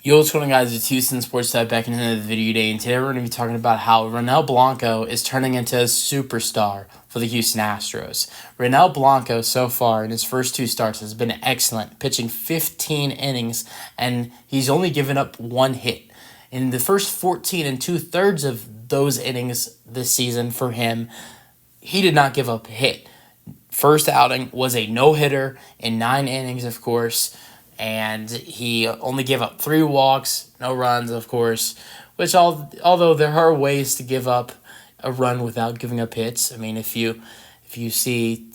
Yo, what's going on, guys? It's Houston Sports Side back into the video today, and today we're going to be talking about how Ronel Blanco is turning into a superstar for the Houston Astros. Ronel Blanco, so far in his first two starts, has been excellent, pitching 15 innings, and he's only given up one hit. In the first 14 and two-thirds of those innings this season for him, he did not give up a hit. First outing was a no-hitter in 9 innings, of course, and he only gave up 3 walks, no runs, of course, which although there are ways to give up a run without giving up hits. I mean, if you see,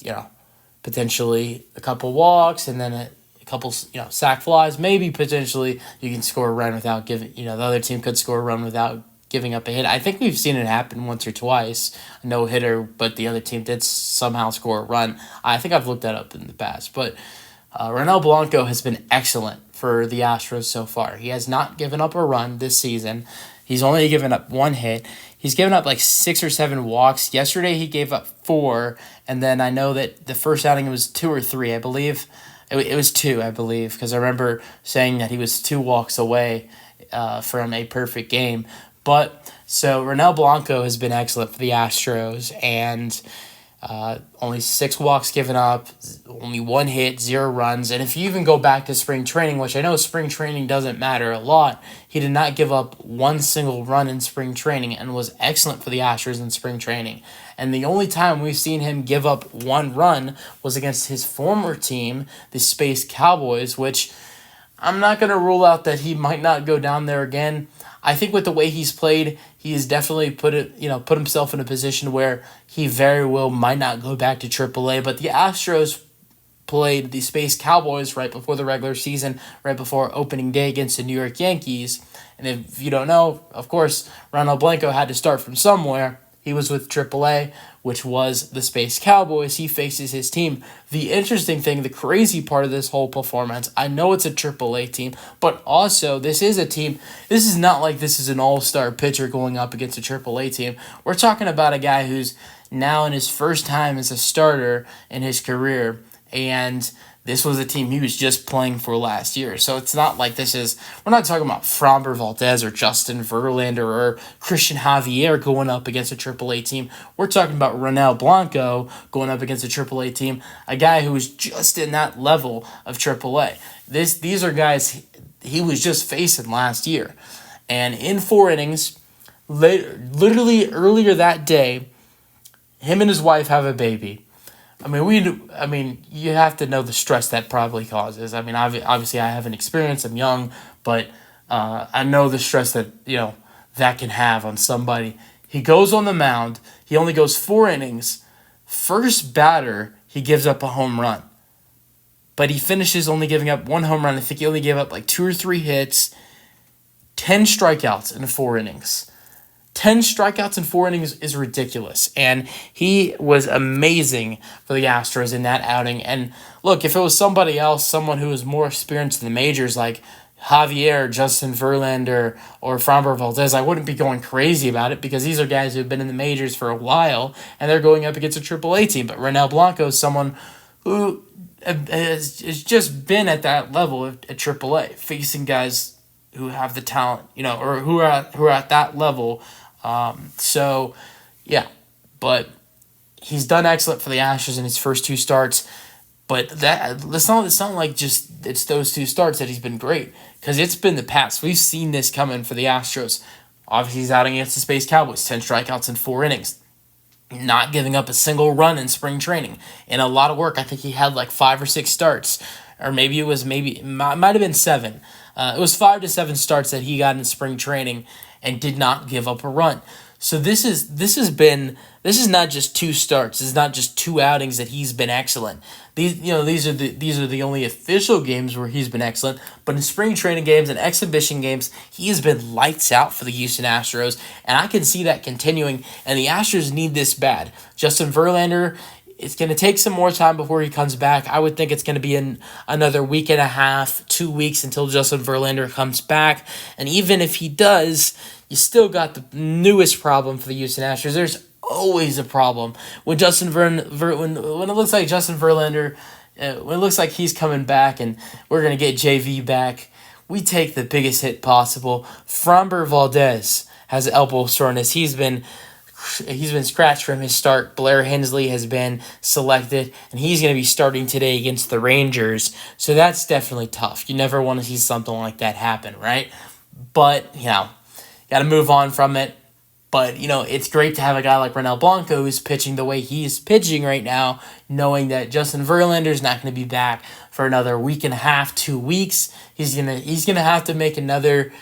potentially a couple walks and then a couple, sac flies, maybe potentially you can score a run without giving, the other team could score a run without giving up a hit. I think we've seen it happen once or twice, a no-hitter, but the other team did somehow score a run. I think I've looked that up in the past, but Ronel Blanco has been excellent for the Astros so far. He has not given up a run this season. He's only given up one hit. He's given up like 6 or 7 walks. Yesterday he gave up 4, and then I know that the first outing it was 2 or 3, I believe. It was 2, I believe, because I remember saying that he was 2 walks away from a perfect game. But so Ronel Blanco has been excellent for the Astros, and only 6 walks given up, only 1 hit, 0 runs. And if you even go back to spring training, which I know spring training doesn't matter a lot, he did not give up 1 single run in spring training and was excellent for the Astros in spring training. And the only time we've seen him give up 1 run was against his former team, the Space Cowboys, which I'm not going to rule out that he might not go down there again. I think with the way he's played, he has definitely put himself in a position where he very well might not go back to AAA. But the Astros played the Space Cowboys right before the regular season, right before opening day against the New York Yankees. And if you don't know, of course, Ronel Blanco had to start from somewhere. He was with AAA, which was the Space Cowboys. He faces his team. The interesting thing, the crazy part of this whole performance, I know it's a AAA team, but also this is a team. This is not like this is an all-star pitcher going up against a AAA team. We're talking about a guy who's now in his first time as a starter in his career, and this was a team he was just playing for last year. So it's not like we're not talking about Framber Valdez or Justin Verlander or Christian Javier going up against a AAA team. We're talking about Ronel Blanco going up against a AAA team, a guy who was just in that level of AAA. These are guys he was just facing last year. And in 4 innings, literally earlier that day, him and his wife have a baby. I mean, you have to know the stress that probably causes. I mean, obviously, I haven't experienced. I'm young, but I know the stress that that can have on somebody. He goes on the mound. He only goes 4 innings. First batter, he gives up a home run, but he finishes only giving up 1 home run. I think he only gave up like 2 or 3 hits, 10 strikeouts in 4 innings. 10 strikeouts in 4 innings is ridiculous, and he was amazing for the Astros in that outing. And look, if it was somebody else, someone who was more experienced in the majors like Javier, Justin Verlander, or Framber Valdez, I wouldn't be going crazy about it because these are guys who have been in the majors for a while, and they're going up against a AAA team. But Ronel Blanco is someone who has just been at that level at AAA, facing guys who have the talent, or who are at that level. But he's done excellent for the Astros in his first 2 starts. But it's not like just it's those 2 starts that he's been great, because it's been the past. We've seen this coming for the Astros. Obviously, he's out against the Space Cowboys, 10 strikeouts in 4 innings, not giving up a single run in spring training, and a lot of work. I think he had like 5 or 6 starts, or it might have been 7. It was 5 to 7 starts that he got in spring training and did not give up a run. So this is not just 2 starts. This is not just 2 outings that he's been excellent. These are the only official games where he's been excellent. But in spring training games and exhibition games, he has been lights out for the Houston Astros, and I can see that continuing. And the Astros need this bad. Justin Verlander, it's going to take some more time before he comes back. I would think it's going to be in another week and a half, 2 weeks until Justin Verlander comes back. And even if he does, you still got the newest problem for the Houston Astros. There's always a problem when when it looks like Justin Verlander, when it looks like he's coming back and we're going to get JV back. we take the biggest hit possible. Framber Valdez has elbow soreness. He's been scratched from his start. Blair Hensley has been selected, and he's going to be starting today against the Rangers. So that's definitely tough. You never want to see something like that happen, right? But, got to move on from it. But, it's great to have a guy like Ronel Blanco who's pitching the way he's pitching right now, knowing that Justin Verlander's not going to be back for another week and a half, 2 weeks. He's gonna have to make another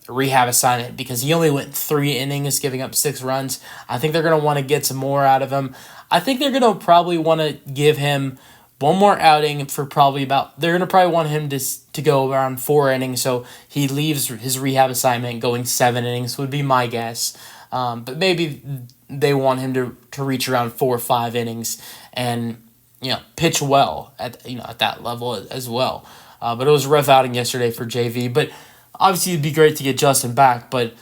rehab assignment because he only went 3 innings, giving up 6 runs. I think they're gonna want to get some more out of him. I think they're gonna probably want to give him one more outing for they're gonna probably want him to go around 4 innings, so he leaves his rehab assignment going 7 innings would be my guess. But maybe they want him to reach around 4 or 5 innings and pitch well at that level as well. But it was a rough outing yesterday for JV. But obviously it'd be great to get Justin back, but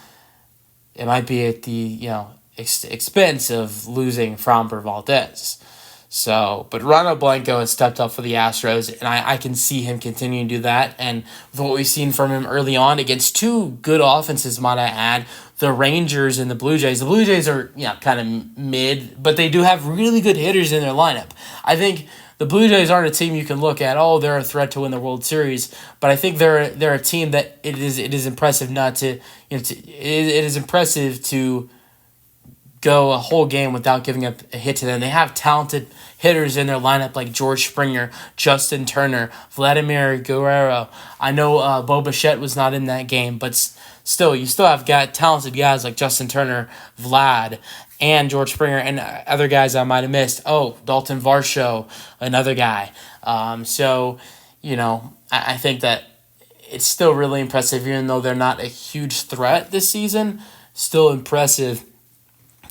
it might be at the expense of losing Framber Valdez. So, but Ronald Blanco has stepped up for the Astros, and I can see him continuing to do that. And with what we've seen from him early on against 2 good offenses, might I add, the Rangers and the Blue Jays. The Blue Jays are kind of mid, but they do have really good hitters in their lineup. I think the Blue Jays aren't a team you can look at, they're a threat to win the World Series, but I think they're a team that it is impressive not to it is impressive to go a whole game without giving up a hit to them. They have talented hitters in their lineup like George Springer, Justin Turner, Vladimir Guerrero. I know Bo Bichette was not in that game, but still, you still have talented guys like Justin Turner, Vlad, and George Springer, and other guys I might have missed. Oh, Dalton Varsho, another guy. I think that it's still really impressive, even though they're not a huge threat this season. Still impressive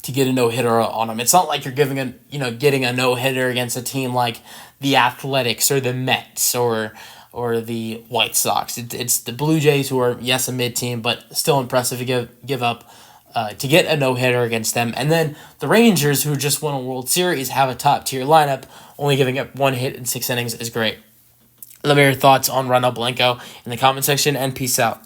to get a no-hitter on them. It's not like you're getting a no-hitter against a team like the Athletics or the Mets or the White Sox. It's the Blue Jays who are, yes, a mid-team, but still impressive to give up to get a no-hitter against them. And then the Rangers, who just won a World Series, have a top-tier lineup. Only giving up 1 hit in 6 innings is great. Let me know your thoughts on Ronel Blanco in the comment section, and peace out.